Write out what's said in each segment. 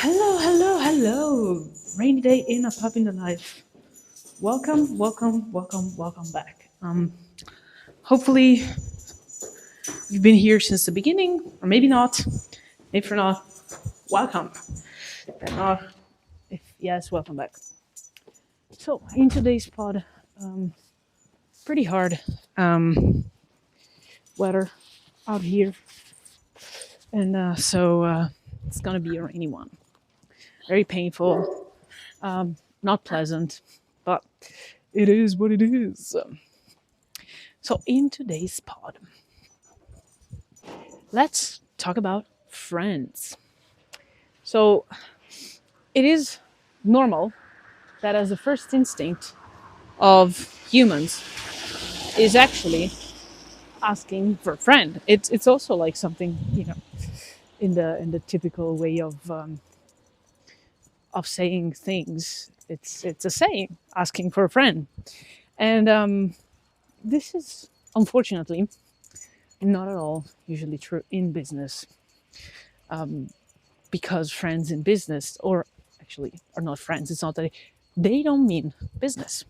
Hello. Rainy day in a Pup in the Life. Welcome back. Hopefully you've been here since the beginning, or maybe not. If you're not, welcome. If you're not, if yes, welcome back. So in today's pod, pretty hard weather out here, and so it's gonna be a rainy one. Very painful, not pleasant, but it is what it is. So in today's pod, let's talk about friends. So it is normal that as the first instinct of humans is actually asking for a friend. It's also like something in the typical way of saying things. It's a saying, asking for a friend, and this is unfortunately not at all usually true in business, because friends in business, or actually are not friends. It's not that they don't mean business.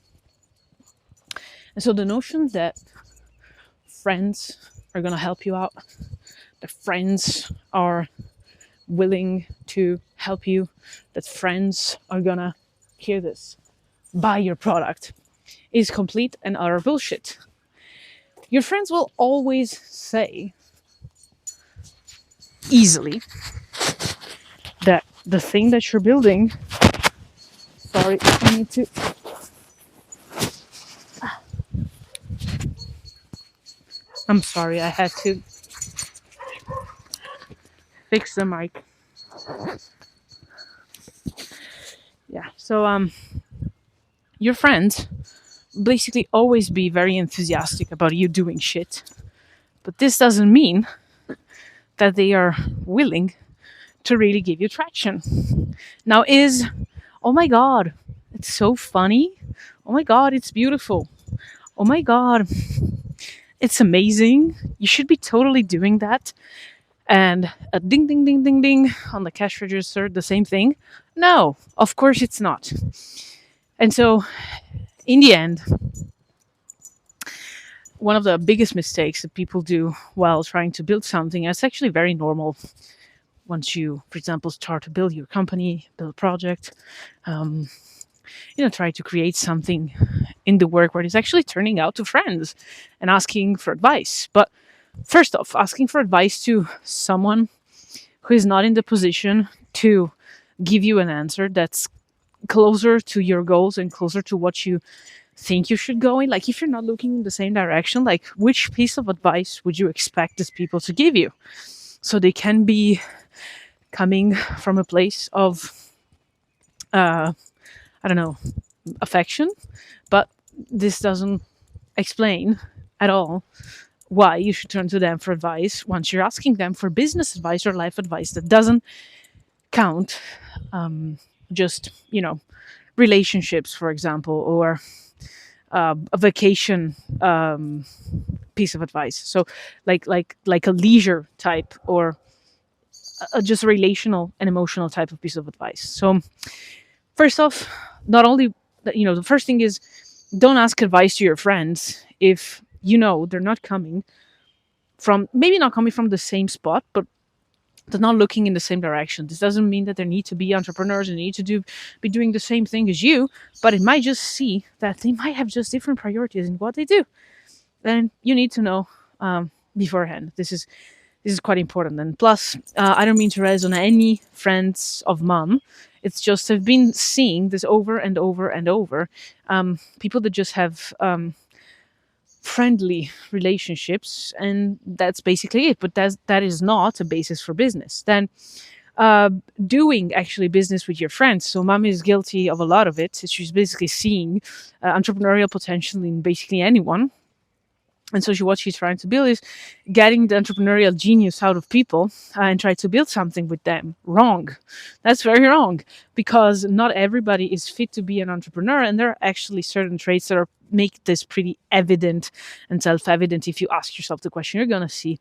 And so the notion that friends are going to help you out, that friends are willing to help you, that friends are going to, hear this, buy your product, is complete and utter bullshit. Your friends will always say, easily, that the thing that you're building, sorry, I need to, I'm sorry, I had to fix the mic. Yeah, so your friends basically always be very enthusiastic about you doing shit, but this doesn't mean that they are willing to really give you traction. Now is, oh my god, it's so funny, oh my god, it's beautiful, oh my god, it's amazing, you should be totally doing that, and a ding ding ding ding ding on the cash register, the same thing? No, of course it's not. And so in the end, one of the biggest mistakes that people do while trying to build something, and it's actually very normal once you, for example, start to build your company, build a project, try to create something in the work where it's actually turning out to friends and asking for advice. But first off, asking for advice to someone who is not in the position to give you an answer that's closer to your goals and closer to what you think you should go in. Like, if you're not looking in the same direction, like, which piece of advice would you expect these people to give you? So they can be coming from a place of, I don't know, affection, but this doesn't explain at all why you should turn to them for advice once you're asking them for business advice or life advice that doesn't count. Just, relationships, for example, or a vacation piece of advice. So like a leisure type, or just a relational and emotional type of piece of advice. So first off, not only that, the first thing is, don't ask advice to your friends if they're not coming from, maybe not coming from the same spot, but they're not looking in the same direction. This doesn't mean that they need to be entrepreneurs and need to be doing the same thing as you, but it might just see that they might have just different priorities in what they do. Then you need to know beforehand. This is quite important. And plus, I don't mean to raise on any friends of mom. It's just I've been seeing this over and over and over. People that just have friendly relationships, and that's basically it. But that is not a basis for business. Then doing actually business with your friends. So mom is guilty of a lot of it. She's basically seeing entrepreneurial potential in basically anyone. And so what she's trying to build is getting the entrepreneurial genius out of people and try to build something with them. Wrong. That's very wrong, because not everybody is fit to be an entrepreneur. And there are actually certain traits that make this pretty evident and self-evident. If you ask yourself the question, you're going to see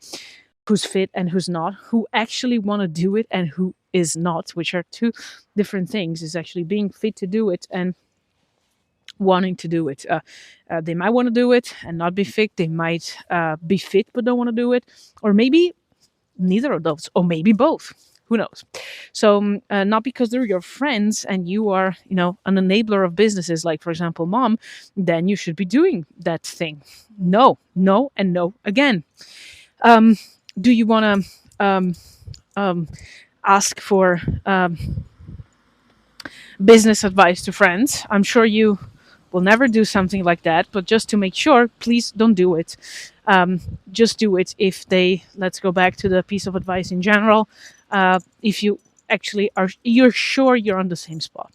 who's fit and who's not, who actually want to do it and who is not, which are two different things, is actually being fit to do it and wanting to do it. They might want to do it and not be fit. They might be fit but don't want to do it, or maybe neither of those, or maybe both. Who knows? So, not because they're your friends and you are, an enabler of businesses, like for example, mom, then you should be doing that thing. No, no, and no again. Do you want to ask for business advice to friends? I'm sure you will never do something like that, but just to make sure, please don't do it. Just do it if they, let's go back to the piece of advice in general, if you actually you're sure you're on the same spot.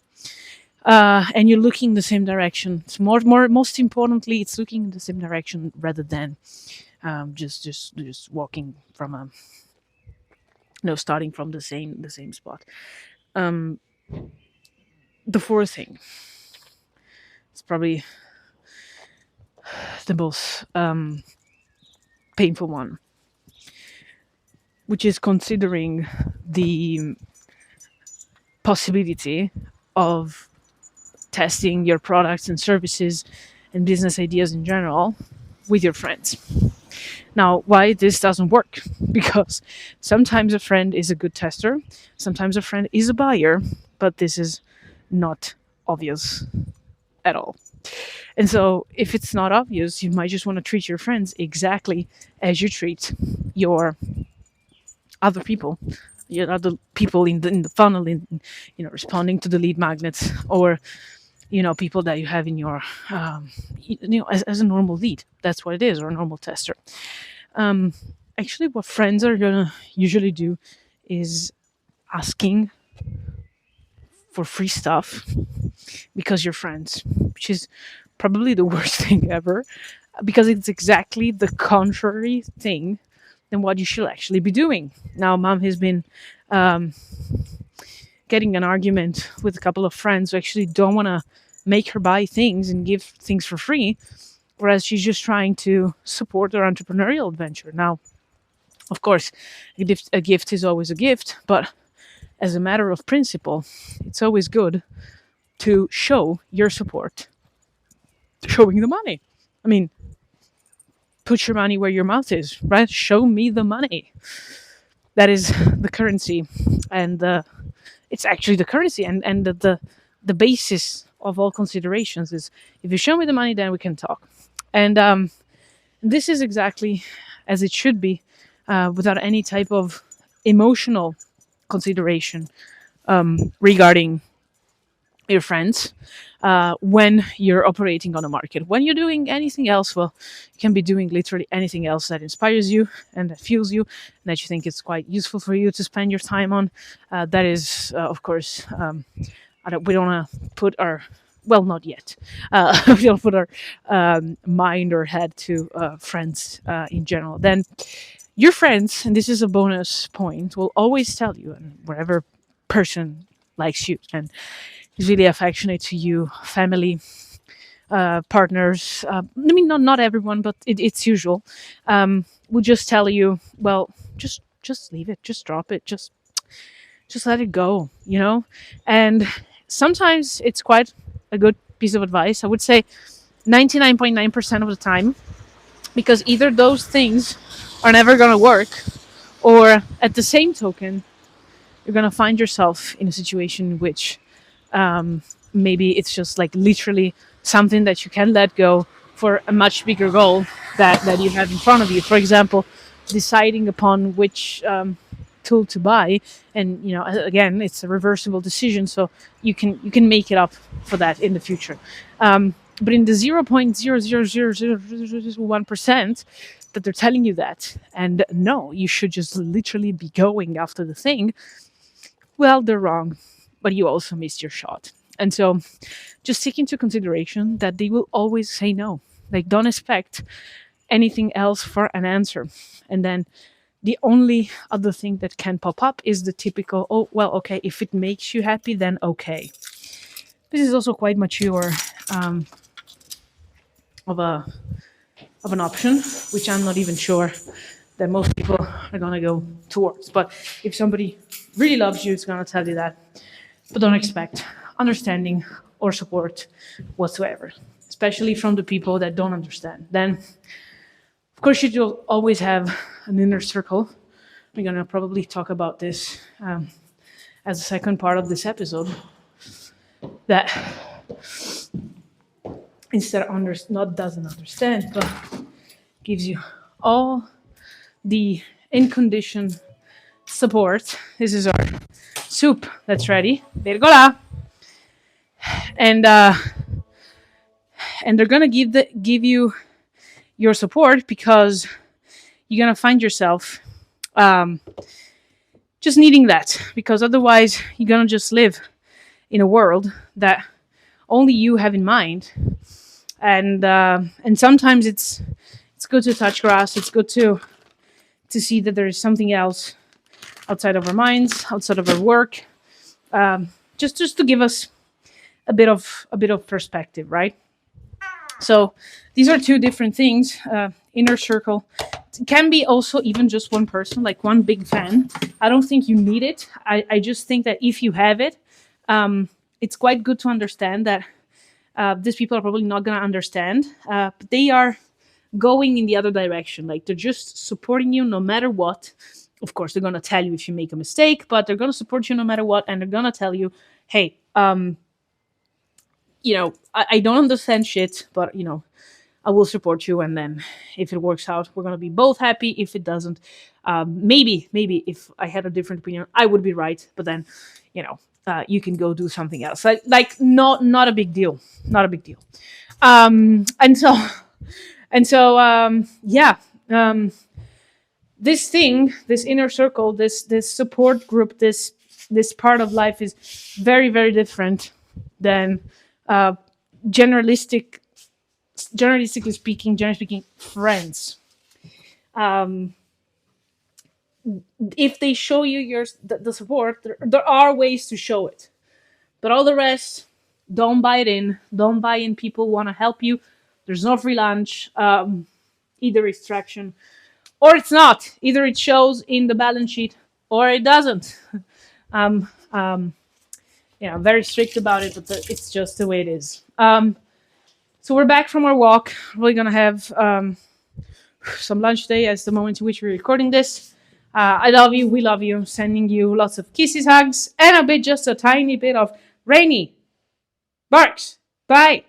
And you're looking in the same direction. It's most importantly, it's looking in the same direction rather than just walking from starting from the same spot. The fourth thing, it's probably the most painful one, which is considering the possibility of testing your products and services and business ideas in general with your friends. Now, why this doesn't work? Because sometimes a friend is a good tester, sometimes a friend is a buyer, but this is not obvious at all. And so if it's not obvious, you might just want to treat your friends exactly as you treat your other people, your other people in the funnel, in responding to the lead magnets, or people that you have in your as a normal lead. That's what it is, or a normal tester. Actually, what friends are gonna usually do is asking for free stuff because you're friends, which is probably the worst thing ever, because it's exactly the contrary thing than what you should actually be doing. Now, mom has been getting an argument with a couple of friends who actually don't want to make her buy things and give things for free, whereas she's just trying to support her entrepreneurial adventure. Now, of course, a gift is always a gift, but as a matter of principle, it's always good to show your support, showing the money. I mean, put your money where your mouth is, right? Show me the money. That is the currency, and it's actually the currency, and the basis of all considerations is, if you show me the money, then we can talk. And this is exactly as it should be, without any type of emotional consideration regarding your friends when you're operating on a market. When you're doing anything else, well, you can be doing literally anything else that inspires you and that fuels you and that you think is quite useful for you to spend your time on. That is, of course, we don't want to put our, well, not yet. We don't put our mind or head to friends in general. Then your friends, and this is a bonus point, will always tell you, and wherever person likes you and is really affectionate to you, family, partners, I mean, not everyone, but it's usual, will just tell you, well, just leave it, just drop it, just let it go, And sometimes it's quite a good piece of advice. I would say 99.9% of the time, because either those things are never going to work, or at the same token, you're going to find yourself in a situation in which maybe it's just like literally something that you can let go for a much bigger goal that you have in front of you. For example, deciding upon which tool to buy, and again, it's a reversible decision, so you can make it up for that in the future. But in the 0.00001% that they're telling you that, and no, you should just literally be going after the thing, well, they're wrong, but you also missed your shot. And so just take into consideration that they will always say no. Like, don't expect anything else for an answer. And then the only other thing that can pop up is the typical, oh, well, okay, if it makes you happy, then okay. This is also quite mature of an option, which I'm not even sure that most people are going to go towards. But if somebody really loves you is going to tell you that. But don't expect understanding or support whatsoever, especially from the people that don't understand. Then, of course, you will always have an inner circle. We're going to probably talk about this as a second part of this episode. That instead of not doesn't understand, but gives you all the unconditioned support. This is our soup that's ready. Vergola. And they're gonna give you your support because you're gonna find yourself just needing that, because otherwise you're gonna just live in a world that only you have in mind, and sometimes it's good to touch grass. It's good to see that there is something else outside of our minds, outside of our work, just to give us a bit of perspective, right? So these are two different things. Inner circle can be also even just one person, like one big fan. I don't think you need it. I just think that if you have it, it's quite good to understand that these people are probably not going to understand, but they are going in the other direction. Like, they're just supporting you no matter what. Of course, they're going to tell you if you make a mistake, but they're going to support you no matter what. And they're going to tell you, hey, I don't understand shit, but, I will support you. And then if it works out, we're going to be both happy. If it doesn't, maybe if I had a different opinion, I would be right. But then, you can go do something else. Like not a big deal. Not a big deal. This thing, this inner circle, this support group, this part of life is very, very different than generally speaking, friends. If they show you the support, there are ways to show it, but all the rest, don't buy it in. Don't buy in. People want to help you. There's no free lunch. Either it's traction or it's not. Either it shows in the balance sheet or it doesn't. Very strict about it, but it's just the way it is. So we're back from our walk. We're gonna have some lunch today as the moment in which we're recording this. I love you. We love you. Sending you lots of kisses, hugs, and just a tiny bit of rainy barks. Bye.